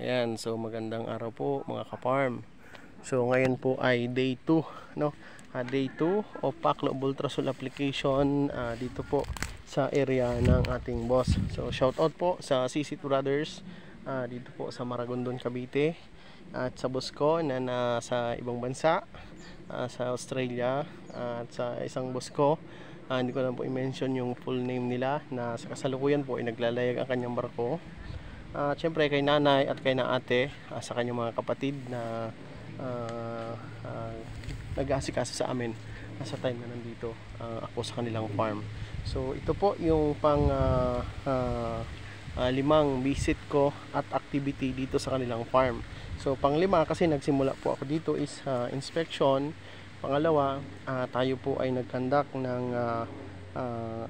Ayan, so magandang araw po mga ka-farm. So ngayon po ay day 2, no? Day 2 of Paklo Bultrasol application dito po sa area ng ating boss. So shout out po sa CC Brothers dito po sa Maragondon, Cavite, at sa boss ko na nasa ibang bansa, sa Australia, at sa isang boss ko. Hindi ko na po i-mention yung full name nila na sa kasalukuyan po ay naglalayag ang kanyang barko. Siyempre kay nanay at kay na ate, sa kanyang mga kapatid na nag-aasikaso sa amin sa time na nandito ako sa kanilang farm. So ito po yung pang limang visit ko at activity dito sa kanilang farm. So pang lima kasi nagsimula po ako dito is inspection. Pangalawa, tayo po ay nag-conduct ng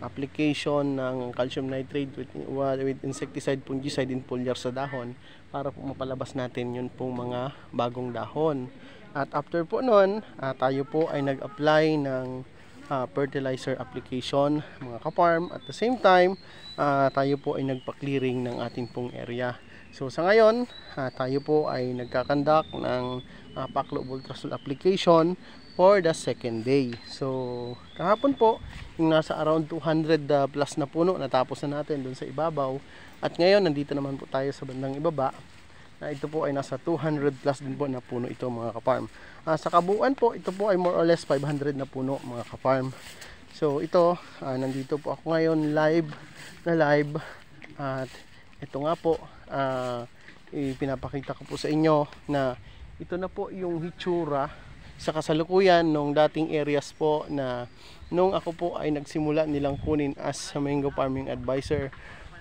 application ng calcium nitrate with insecticide, fungicide, and foliar sa dahon para po mapalabas natin yun pong mga bagong dahon. At after po nun, tayo po ay nag-apply ng fertilizer application mga ka-farm. At the same time, tayo po ay nagpa-clearing ng ating pong area. So sa ngayon, tayo po ay nagkakandak ng Paklo Bultrasol application for the second day. So kahapon po, yung nasa around 200 plus na puno, natapos na natin doon sa ibabaw. At ngayon, nandito naman po tayo sa bandang ibaba. Ito po ay nasa 200 plus din po na puno ito mga ka-farm. Sa kabuuan po, ito po ay more or less 500 na puno mga ka-farm. So ito, nandito po ako ngayon live. At ito nga po, ipinapakita ko po sa inyo na ito na po yung hitsura sa kasalukuyan nung dating areas po na nung ako po ay nagsimula nilang kunin as mango farming advisor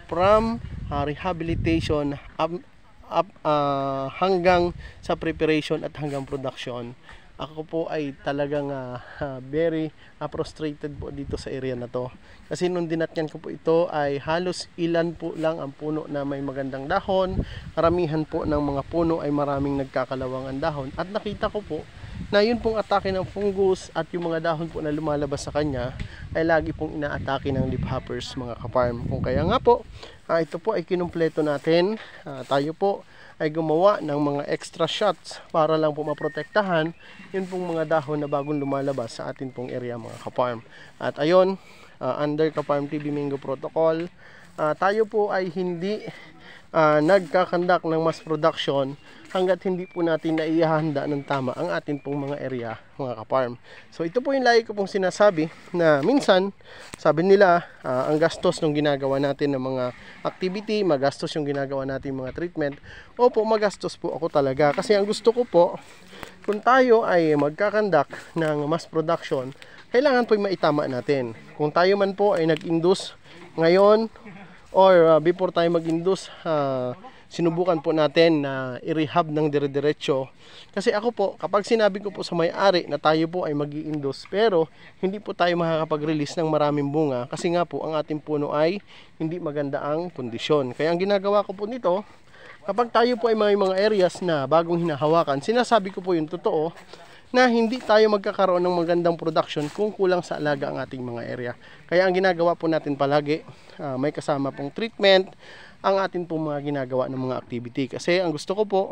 from rehabilitation hanggang sa preparation at hanggang production. Ako po ay talagang very frustrated po dito sa area na to. Kasi nung dinatyan ko po ito ay halos ilan po lang ang puno na may magandang dahon. Karamihan po ng mga puno ay maraming nagkakalawangan dahon. At nakita ko po na yun pong atake ng fungus at yung mga dahon po na lumalabas sa kanya ay lagi pong inaatake ng leafhoppers mga ka-farm. Kung kaya nga po, ito po ay kinumpleto natin. Tayo po ay gumawa ng mga extra shots para lang po maprotektahan yun pong mga dahon na bagong lumalabas sa atin pong area mga ka-farm. At ayon, under Ka-Farm TV Mango Protocol, tayo po ay hindi nagkakandak ng mass production hanggat hindi po natin naihahanda ng tama ang atin pong mga area mga ka-farm. So ito po yung lagi ko pong sinasabi na minsan sabi nila ang gastos ng ginagawa natin ng mga activity, magastos yung ginagawa natin mga treatment. Opo, magastos po ako talaga kasi ang gusto ko po kung tayo ay magkakandak ng mass production, kailangan po yung maitama natin. Kung tayo man po ay nag-induce ngayon or before tayo mag-induce, sinubukan po natin na i-rehab ng dire-diretso. Kasi ako po, kapag sinabi ko po sa may-ari na tayo po ay mag-i-induce pero hindi po tayo makakapag-release ng maraming bunga kasi nga po ang ating puno ay hindi maganda ang kondisyon. Kaya ang ginagawa ko po nito, kapag tayo po ay may mga areas na bagong hinahawakan, sinasabi ko po yung totoo na hindi tayo magkakaroon ng magandang production kung kulang sa alaga ang ating mga area. Kaya ang ginagawa po natin palagi, may kasama pong treatment ang atin pong mga ginagawa ng mga activity. Kasi ang gusto ko po,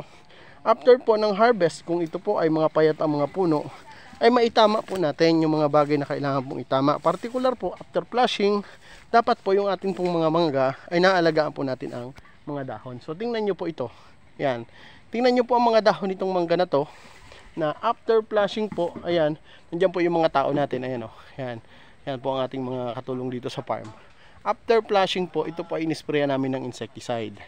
after po ng harvest, kung ito po ay mga payat ang mga puno, ay maitama po natin yung mga bagay na kailangan pong itama. Particular po, after flushing, dapat po yung atin pong mga mangga ay naalagaan po natin ang mga dahon. So tingnan nyo po ito. Yan. Tingnan nyo po ang mga dahon nitong mangga na to, na after flushing po, ayan, nandiyan po yung mga tao natin, ayan o, ayan, ayan po ang ating mga katulong dito sa farm. After flushing po, ito po ay inisprayan namin ng insecticide.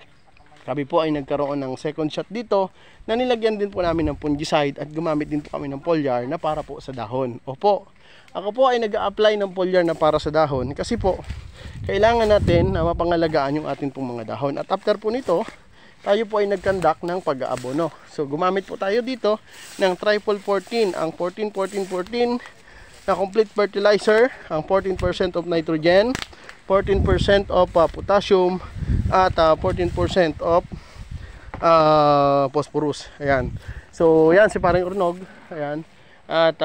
Kami po ay nagkaroon ng second shot dito, na nilagyan din po namin ng fungicide at gumamit din po kami ng foliar na para po sa dahon. Opo, ako po ay nag-a-apply ng foliar na para sa dahon kasi po, kailangan natin na mapangalagaan yung ating pong mga dahon. At after po nito, tayo po ay nagkandak ng pag-aabono. So gumamit po tayo dito ng triple 14, ang 14-14-14 na complete fertilizer, ang 14% of nitrogen, 14% of potassium, at 14% of phosphorus. Ayan. So yan si Paring Urnog. Ayan. At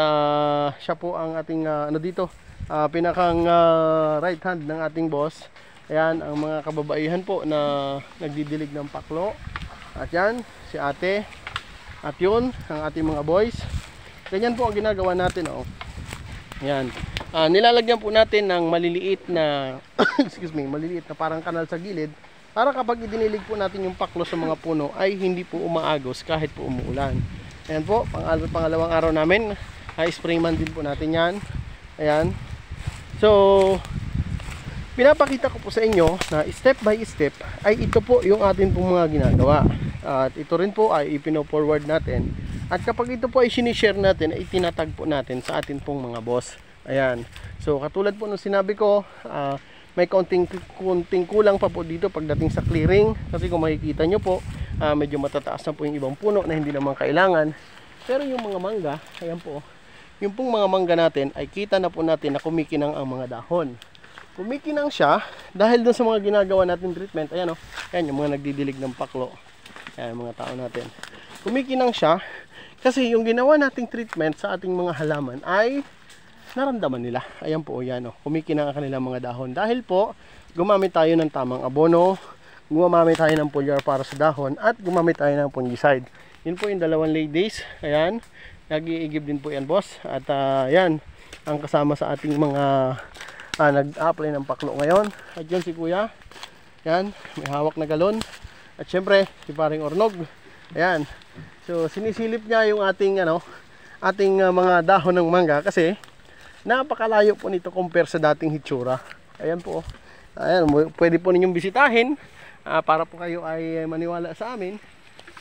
siya po ang ating pinakang right hand ng ating boss. Ayan, ang mga kababaihan po na nagdidilig ng paklo. At yan, si ate. At yun, ang ating mga boys. Ganyan po ang ginagawa natin, oh. Yan. Nilalagyan po natin ng maliliit na excuse me, maliliit na parang kanal sa gilid para kapag idinilig po natin yung paklo sa mga puno ay hindi po umaagos kahit po umuulan. Ayan po, pangalawang araw namin. Sprayman din po natin yan. Ayan. So, pinapakita ko po sa inyo na step by step ay ito po yung atin pong mga ginagawa. At ito rin po ay ipino-forward natin. At kapag ito po ay sinishare natin, ay tinatag po natin sa atin pong mga boss. Ayan. So, katulad po nung sinabi ko, may konting kulang pa po dito pagdating sa clearing. Kasi kung makikita nyo po, medyo matataas na po yung ibang puno na hindi naman kailangan. Pero yung mga mangga, ayan po, yung pong mga mangga natin ay kita na po natin na kumikinang ang mga dahon. Kumikinang siya dahil dun sa mga ginagawa natin treatment. Ayan o, ayan yung mga nagdidilig ng paklo. Ayan mga tao natin. Kumikinang siya kasi yung ginawa nating treatment sa ating mga halaman ay naramdaman nila. Ayan po, yan o. Kumikinang ang kanilang mga dahon. Dahil po, gumamit tayo ng tamang abono, gumamit tayo ng foliar para sa dahon, at gumamit tayo ng fungicide. Yun po yung 2 ladies. Ayan. Nag-iigib din po yan, boss. At yan, ang kasama sa ating mga nag-apply ng paklo ngayon. At yun si kuya. Yan, may hawak na galon. At syempre, si paring Ornog. Ayan. So, sinisilip niya yung ating, ating mga dahon ng mangga kasi napakalayo po nito compare sa dating hitsura. Ayan po. Ayan, pwede po ninyong bisitahin para po kayo ay maniwala sa amin.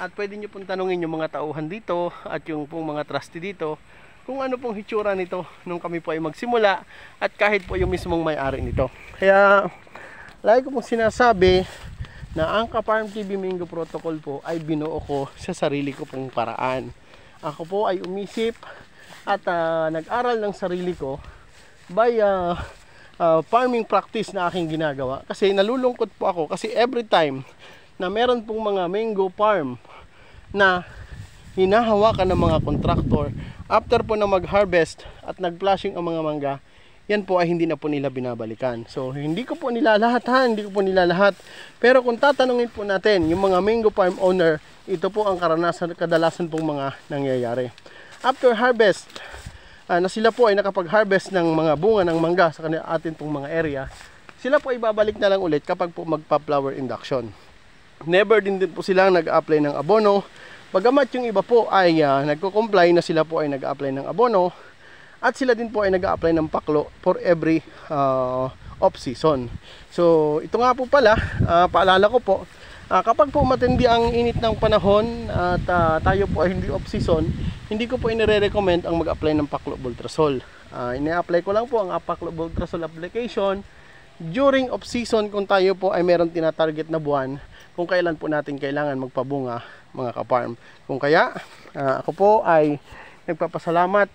At pwede nyo pong tanungin yung mga tauhan dito at yung pong mga trustee dito kung ano pong hitsura nito nung kami po ay magsimula at kahit po yung mismong may-ari nito. Kaya, lagi ko pong sinasabi na ang Ka-Farm TV Mingo Protocol po ay binuo ko sa sarili ko pong paraan. Ako po ay umisip at nag-aral ng sarili ko by farming practice na aking ginagawa. Kasi nalulungkot po ako kasi every time na meron pong mga mango farm na hinahawakan ng mga contractor, after po na mag-harvest at nag-flushing ang mga mangga, yan po ay hindi na po nila binabalikan. So hindi ko po nila lahat hindi ko po nila lahat. Pero kung tatanungin po natin yung mga mango farm owner, ito po ang kadalasan pong mga nangyayari. After harvest, na sila po ay nakapag-harvest ng mga bunga ng mangga sa atin pong mga area, sila po ay babalik na lang ulit kapag po magpa-flower induction. Never din po silang nag-apply ng abono. Bagamat yung iba po ay nagko-comply na sila po ay nag-apply ng abono at sila din po ay nag-apply ng paklo for every off-season. So ito nga po pala, paalala ko po, kapag po matindi ang init ng panahon at tayo po ay hindi off-season, hindi ko po inire-recommend ang mag-apply ng Paclobultrasol. Ini-apply ko lang po ang Paclobultrasol application during off-season kung tayo po ay meron tinatarget na buwan kung kailan po natin kailangan magpabunga, mga ka-farm. Kung kaya, ako po ay nagpapasalamat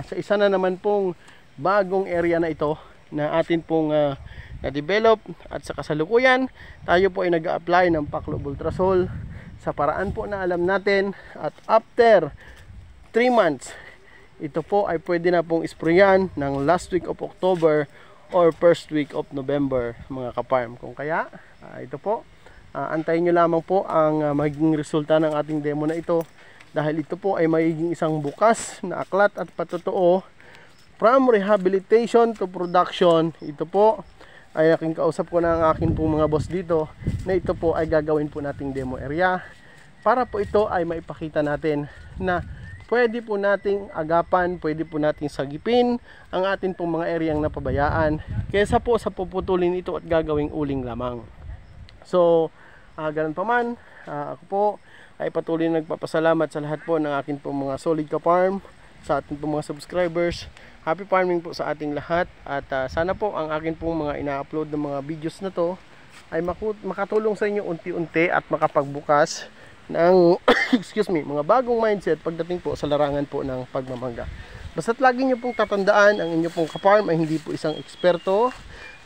sa isa na naman pong bagong area na ito na atin pong na-develop at sa kasalukuyan tayo po ay nag-apply ng Paclobultrasol sa paraan po na alam natin at after 3 months ito po ay pwede na pong isprayan ng last week of October or first week of November, mga ka-farm. Kung kaya, ito po, antayin nyo lamang po ang magiging resulta ng ating demo na ito dahil ito po ay magiging isang bukas na aklat at patotoo from rehabilitation to production. Ito po ay aking kausap ko na ang akin pong mga boss dito na ito po ay gagawin po nating demo area para po ito ay maipakita natin na pwede po nating agapan, pwede po nating sagipin ang atin pong mga areang napabayaan kaysa po sa puputulin ito at gagawing uling lamang. So, ganun pa man, ako po ay patuloy nagpapasalamat sa lahat po ng akin pong mga solid ka-farm, sa ating pong mga subscribers. Happy farming po sa ating lahat at sana po ang akin pong mga ina-upload ng mga videos na to ay makatulong sa inyo unti-unti at makapagbukas ng excuse me, mga bagong mindset pagdating po sa larangan po ng pagmamangga. Basta't lagi nyo pong tatandaan, ang inyong pong ka-farm ay hindi po isang eksperto,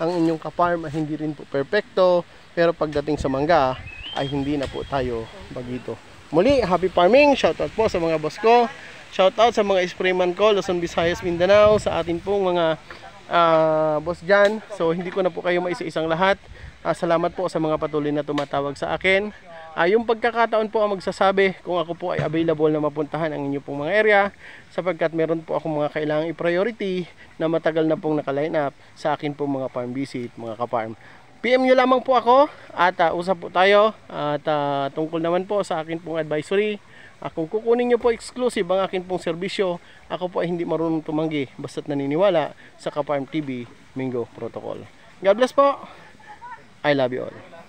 ang inyong ka-farm ay hindi rin po perfecto, pero pagdating sa mangga ay hindi na po tayo bagito. Muli, happy farming, shoutout po sa mga boss ko, shoutout sa mga sprayman ko, Luzon, Visayas, Mindanao, sa atin pong mga boss dyan. So hindi ko na po kayo maisa-isang lahat. Salamat po sa mga patuloy na tumatawag sa akin. Yung pagkakataon po ang magsasabi kung ako po ay available na mapuntahan ang inyo pong mga area, sapagkat meron po akong mga kailangang i-priority na matagal na pong naka-line up sa akin po mga farm visit, mga ka-farm. PM nyo lamang po ako at usap po tayo at tungkol naman po sa akin pong advisory. Kung kukunin nyo po exclusive ang akin pong serbisyo, ako po ay hindi marunong tumanggi basta't naniniwala sa Ka-Farm TV Mingo Protocol. God bless po. I love you all.